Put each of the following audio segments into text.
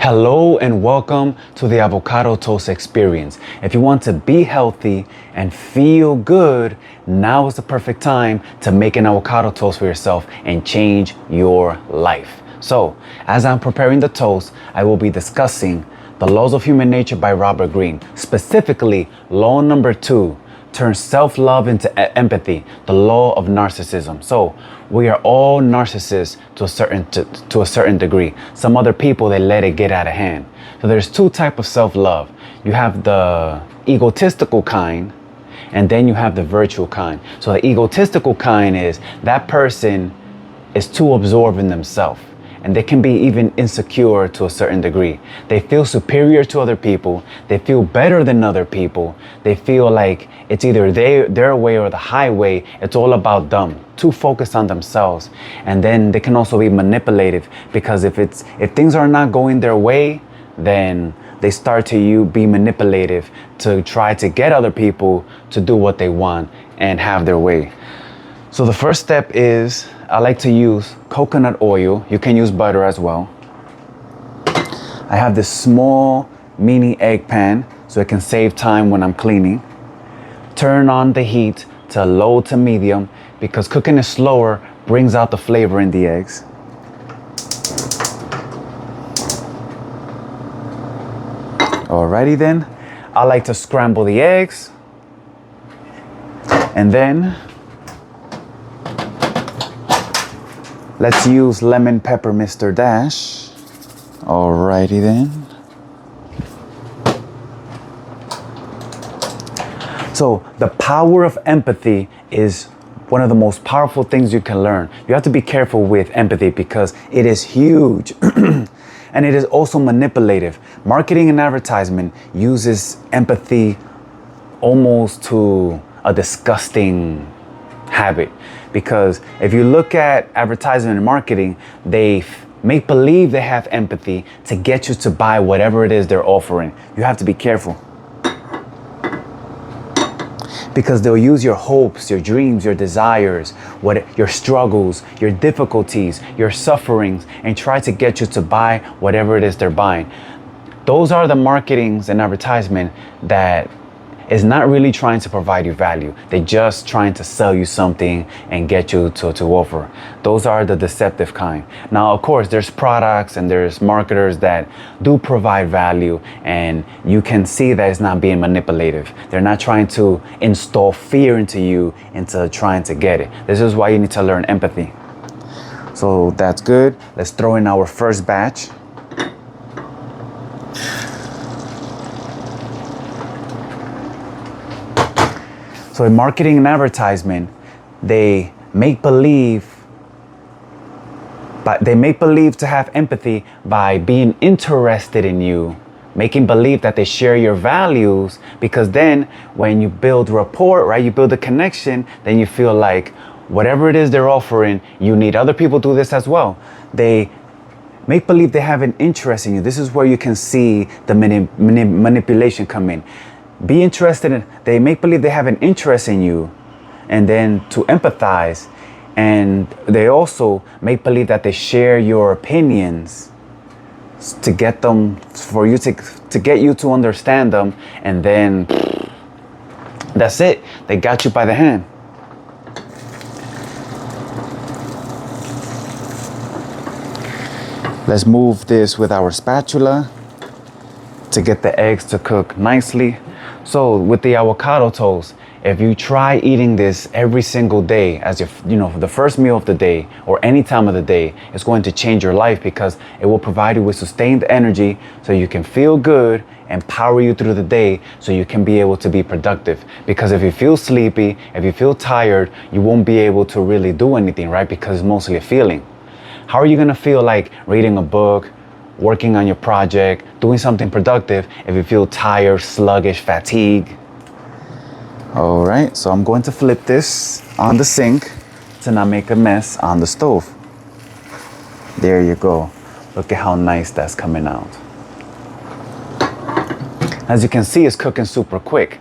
Hello and welcome to the Avocado Toast experience. If you want to be healthy and feel good, now is the perfect time to make an avocado toast for yourself and change your life. So, as I'm preparing the toast, I will be discussing The Laws of Human Nature by Robert Greene, specifically law number 2. Turn self-love into empathy, the law of narcissism. So we are all narcissists to a certain degree. Some other people, they let it get out of hand. So there's two types of self-love. You have the egotistical kind, and then you have the virtual kind. So the egotistical kind is that person is too absorbed in themselves. And they can be even insecure to a certain degree. They feel superior to other people. They feel better than other people. They feel like it's either their way or the highway. It's all about them. Too focused on themselves. And then they can also be manipulative, because if things are not going their way, then they start to be manipulative to try to get other people to do what they want and have their way. So the first step is, I like to use coconut oil. You can use butter as well. I have this small mini egg pan so it can save time when I'm cleaning. Turn on the heat to low to medium, because cooking it slower brings out the flavor in the eggs. Alrighty then, I like to scramble the eggs, and then let's use lemon pepper Mr. Dash. Alrighty then. So the power of empathy is one of the most powerful things you can learn. You have to be careful with empathy because it is huge. And it is also manipulative. Marketing and advertisement uses empathy almost to a disgusting habit. Because if you look at advertising and marketing, they make believe they have empathy to get you to buy whatever it is they're offering. You have to be careful. Because they'll use your hopes, your dreams, your desires, your struggles, your difficulties, your sufferings, and try to get you to buy whatever it is they're buying. Those are the marketings and advertisement that is not really trying to provide you value. They're just trying to sell you something and get you to offer. Those are the deceptive kind. Now, of course, there's products and there's marketers that do provide value, and you can see that it's not being manipulative. They're not trying to install fear into you into trying to get it. This is why you need to learn empathy. So that's good. Let's throw in our first batch. So in marketing and advertisement, they make believe to have empathy by being interested in you, making believe that they share your values, because then when you build rapport, right, you build a connection, then you feel like whatever it is they're offering, you need other people to do this as well. They make believe they have an interest in you. This is where you can see the manipulation come in. Be interested in, they make believe they have an interest in you, and then to empathize. And they also make believe that they share your opinions to get them, for you to get you to understand them. And then that's it. They got you by the hand. Let's move this with our spatula to get the eggs to cook nicely. So with the avocado toast, if you try eating this every single day as the first meal of the day or any time of the day, it's going to change your life, because it will provide you with sustained energy so you can feel good and power you through the day so you can be able to be productive. Because if you feel sleepy, if you feel tired, you won't be able to really do anything, right? Because it's mostly a feeling. How are you gonna feel like reading a book, working on your project, doing something productive if you feel tired, sluggish, fatigued? All right, so I'm going to flip this on the sink to not make a mess on the stove. There you go. Look at how nice that's coming out. As you can see, it's cooking super quick.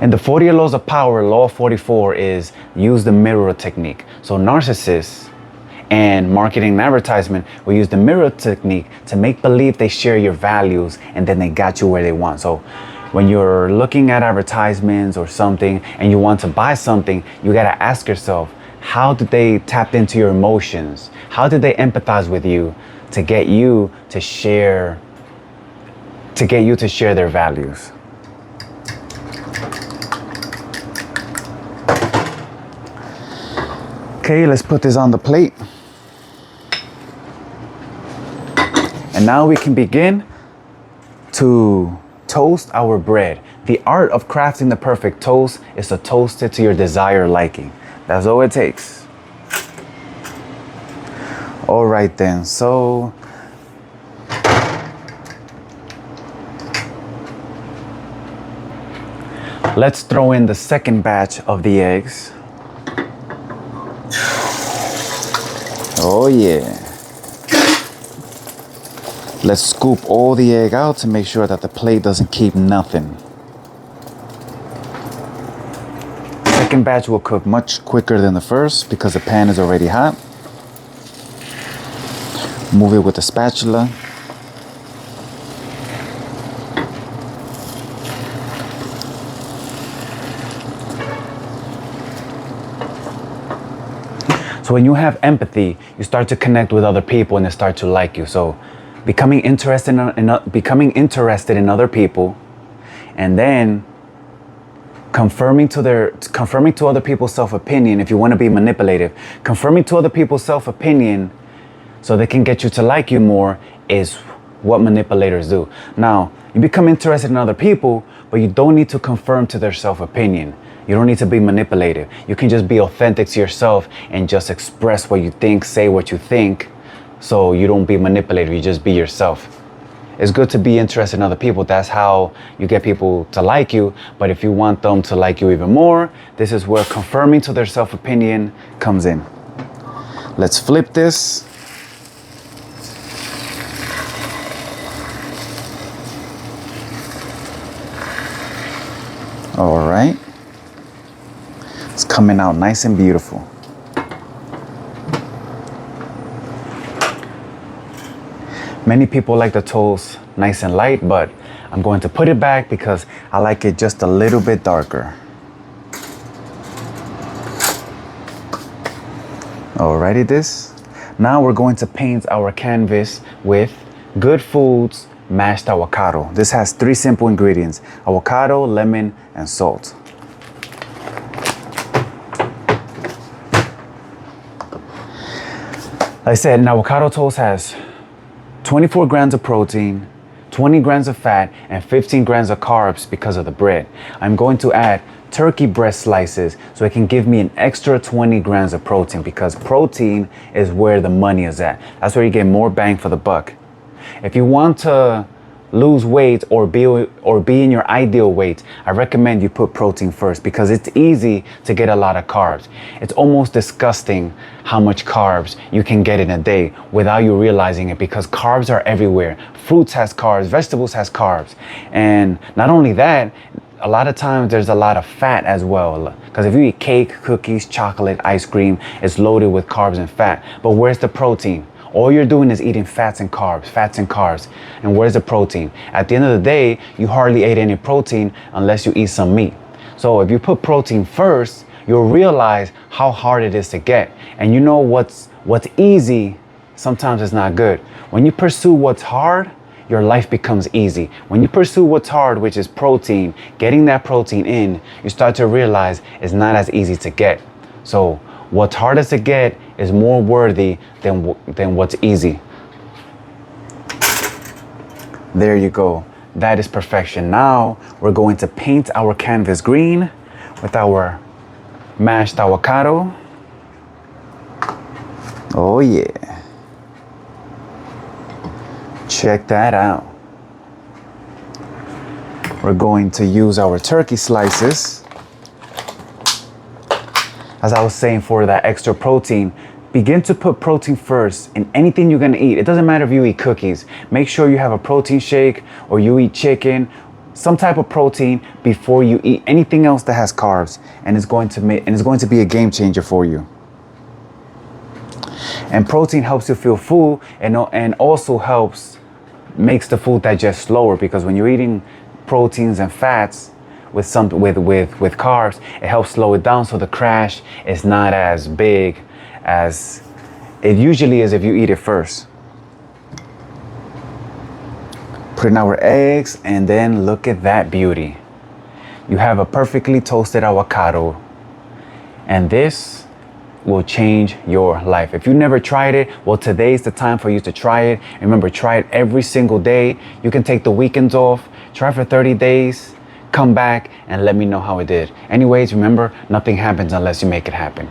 And the 40 laws of power, law 44 is use the mirror technique. So narcissists And marketing and advertisement will use the mirror technique to make believe they share your values, and then they got you where they want. So when you're looking at advertisements or something and you want to buy something, you got to ask yourself, how did they tap into your emotions? How did they empathize with you to get you to share their values? Okay, let's put this on the plate. And now we can begin to toast our bread. The art of crafting the perfect toast is to toast it to your desired liking. That's all it takes. All right then, so let's throw in the second batch of the eggs. Oh yeah. Let's scoop all the egg out to make sure that the plate doesn't keep nothing. Second batch will cook much quicker than the first because the pan is already hot. Move it with a spatula. So when you have empathy, you start to connect with other people and they start to like you. So becoming interested in other people, and then confirming to other people's self-opinion. If you want to be manipulative, confirming to other people's self-opinion so they can get you to like you more is what manipulators do. Now, you become interested in other people, but you don't need to confirm to their self-opinion. You don't need to be manipulative. You can just be authentic to yourself and just express what you think, say what you think, so you don't be manipulative, you just be yourself. It's good to be interested in other people. That's how you get people to like you. But if you want them to like you even more, this is where confirming to their self-opinion comes in. Let's flip this. All right. It's coming out nice and beautiful. Many people like the toast nice and light, but I'm going to put it back because I like it just a little bit darker. Alrighty this. Now we're going to paint our canvas with Good Foods mashed avocado. This has 3 simple ingredients: avocado, lemon, and salt. Like I said, an avocado toast has 24 grams of protein, 20 grams of fat, and 15 grams of carbs because of the bread. I'm going to add turkey breast slices so it can give me an extra 20 grams of protein, because protein is where the money is at. That's where you get more bang for the buck. If you want to lose weight or be in your ideal weight, I recommend you put protein first, because it's easy to get a lot of carbs. It's almost disgusting how much carbs you can get in a day without you realizing it, because carbs are everywhere. Fruits has carbs, vegetables has carbs. And not only that, a lot of times there's a lot of fat as well, because if you eat cake, cookies, chocolate, ice cream, it's loaded with carbs and fat. But where's the protein? All you're doing is eating fats and carbs. And where's the protein? At the end of the day, you hardly ate any protein unless you eat some meat. So if you put protein first, you'll realize how hard it is to get. And you know what's easy sometimes is not good. When you pursue what's hard, your life becomes easy. When you pursue what's hard, which is protein, getting that protein in, you start to realize it's not as easy to get. So what's hardest to get is more worthy than what's easy. There you go. That is perfection. Now we're going to paint our canvas green with our mashed avocado. Oh yeah. Check that out. We're going to use our turkey slices. As I was saying, for that extra protein, begin to put protein first in anything you're gonna eat. It doesn't matter if you eat cookies. Make sure you have a protein shake, or you eat chicken, some type of protein before you eat anything else that has carbs, and it's going to be a game changer for you. And protein helps you feel full, and also makes the food digest slower, because when you're eating proteins and fats with carbs, it helps slow it down, so the crash is not as big as it usually is if you eat it first. Put in our eggs, and then look at that beauty. You have a perfectly toasted avocado, and this will change your life. If you never tried it, well, today's the time for you to try it. And remember, try it every single day. You can take the weekends off, try for 30 days, come back and let me know how it did. Anyways, remember, nothing happens unless you make it happen.